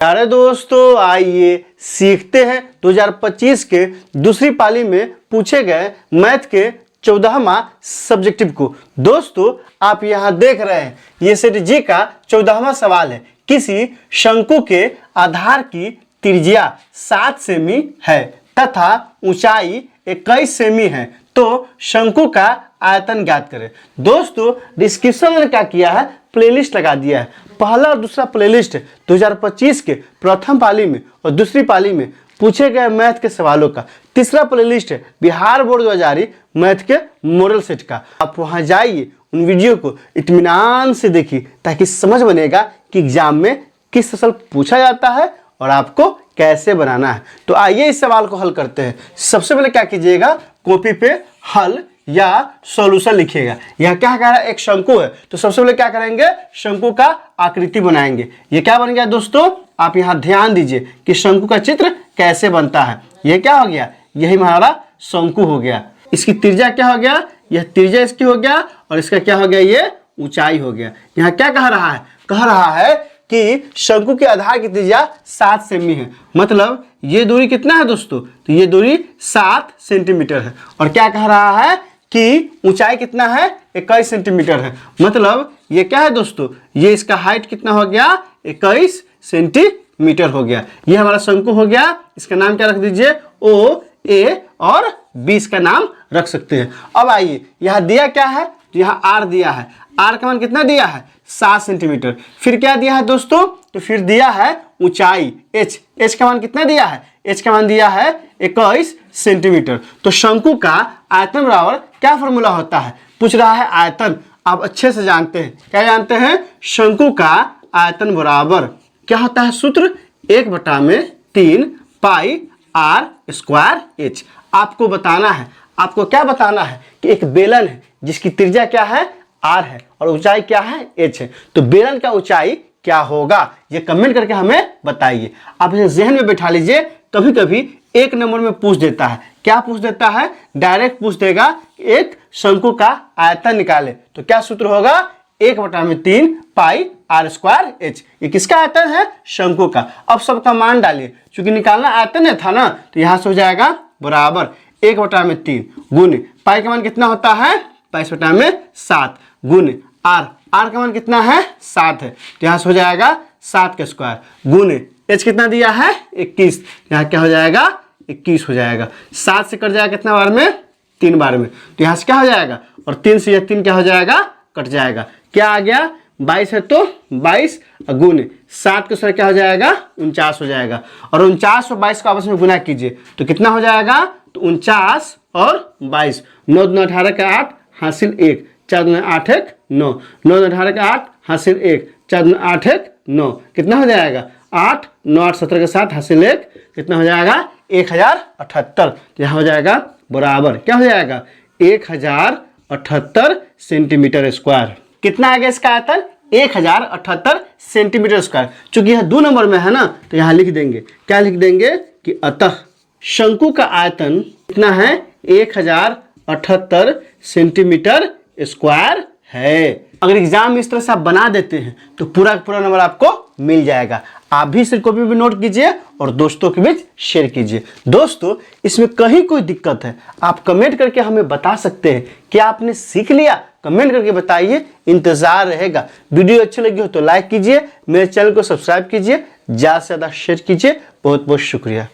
प्यारे दोस्तों, आइए सीखते हैं 2025 के दूसरी पाली में पूछे गए मैथ के 14वां सब्जेक्टिव को। दोस्तों, आप यहां देख रहे हैं ये सेट जी का 14वां सवाल है। किसी शंकु के आधार की त्रिज्या 7 सेमी है तथा ऊंचाई 21 सेमी है, तो शंकु का आयतन ज्ञात करें। दोस्तों, डिस्क्रिप्शन में क्या किया है, प्लेलिस्ट लगा दिया है। पहला और दूसरा प्लेलिस्ट 2025 के प्रथम पाली में और दूसरी पाली में पूछे गए मैथ के सवालों का। तीसरा प्लेलिस्ट है बिहार बोर्ड 2020 मैथ के मॉडल सेट का। आप वहां जाइए, उन वीडियो को इत्मीनान से देखिए ताकि समझ बनेगा कि एग्जाम में किस फसल पूछा जाता है और आपको कैसे बनाना है। तो आइए इस सवाल को हल करते हैं। सबसे पहले क्या कीजिएगा, कॉपी पे हल या सॉल्यूशन लिखिएगा। यह क्या कह रहा है, एक शंकु है, तो सबसे पहले क्या करेंगे, शंकु का आकृति बनाएंगे। ये क्या बन गया दोस्तों, आप यहाँ ध्यान दीजिए कि शंकु का चित्र कैसे बनता है। ये क्या हो गया, यही हमारा शंकु हो गया। इसकी त्रिज्या क्या हो गया, यह त्रिज्या इसकी हो गया और इसका क्या हो गया, ये ऊंचाई हो गया। यहाँ क्या कह रहा है, कह रहा है कि शंकु के आधार की त्रिज्या 7 सेमी है। मतलब ये दूरी कितना है दोस्तों, तो ये दूरी 7 सेंटीमीटर है। और क्या कह रहा है कि ऊंचाई कितना है, 21 सेंटीमीटर है। मतलब ये क्या है दोस्तों, ये इसका हाइट कितना हो गया, 21 सेंटीमीटर हो गया। ये हमारा शंकु हो गया। इसका नाम क्या रख दीजिए, ओ, ए और बी इसका नाम रख सकते हैं। अब आइए, यहाँ दिया क्या है, तो यहाँ आर दिया है। आर का मान कितना दिया है, 7 सेंटीमीटर। फिर क्या दिया है दोस्तों, तो फिर दिया है ऊंचाई एच। एच का मान कितना दिया है, एच का मान दिया है 21 सेंटीमीटर। तो शंकु का आयतन बराबर क्या फॉर्मूला होता है, पूछ रहा है आयतन। आप अच्छे से जानते हैं, क्या जानते हैं, शंकु का आयतन बराबर क्या होता है, सूत्र 1/3 पाई आर स्क्वायर एच। आपको बताना है, आपको क्या बताना है कि एक बेलन है जिसकी त्रिज्या क्या है, आर है, और ऊंचाई क्या है, एच है। तो बेलन का ऊंचाई क्या होगा, ये कमेंट करके हमें बताइए। आप इसे जहन में बैठा लीजिए। कभी कभी एक नंबर में पूछ देता है, क्या पूछ देता है, डायरेक्ट पूछ देगा एक शंकु का आयतन निकाले, तो क्या सूत्र होगा, 1/3 पाई आर स्क्वायर एच। ये किसका आयतन है, शंकु का। अब सबका मान डालिए, चूंकि निकालना आयतन है था ना, तो यहां से हो जाएगा बराबर 1/3 गुने पाई का मान कितना होता है, 22/7 गुने आर, आर का मान कितना है, 7 है, तो यहाँ से हो जाएगा 7 का स्क्वायर गुने एच कितना दिया है, 21। यहाँ क्या हो जाएगा, 21 हो जाएगा। 7 से कट जाएगा कितना बार में, 3 बार में, तो यहाँ से क्या हो जाएगा, और 3 से यह 3 क्या हो जाएगा, कट जाएगा। क्या आ गया, 22 है तो 22 गुने 7 के स्क्वायर क्या हो जाएगा, 49 हो जाएगा। और 49 और 22 को आपस में गुना कीजिए तो कितना हो जाएगा, तो 49 और 22, 9 दूना 18 का 8 हासिल 1, 4 दूना 8 1 9, 9 दूना 18 का 8 हासिल 1, 4 दूना 8 1 9, कितना हो जाएगा, 8 9 8 17 के 7 हासिल 1, कितना हो जाएगा, 1078। तो यहाँ हो जाएगा बराबर क्या हो जाएगा, 1078 सेंटीमीटर स्क्वायर। कितना आ गया इसका आयतन, 1078 सेंटीमीटर स्क्वायर। चूंकि यह 2 नंबर में है ना, तो यहाँ लिख देंगे, क्या लिख देंगे कि अतः शंकु का आयतन कितना है, 1078 सेंटीमीटर स्क्वायर है। अगर एग्जाम इस तरह से आप बना देते हैं तो पूरा का पूरा नंबर आपको मिल जाएगा। आप भी इसे कॉपी पे नोट कीजिए और दोस्तों के बीच शेयर कीजिए। दोस्तों, इसमें कहीं कोई दिक्कत है, आप कमेंट करके हमें बता सकते हैं कि आपने सीख लिया। कमेंट करके बताइए, इंतजार रहेगा। वीडियो अच्छी लगी हो तो लाइक कीजिए, मेरे चैनल को सब्सक्राइब कीजिए, ज़्यादा से ज़्यादा शेयर कीजिए। बहुत बहुत शुक्रिया।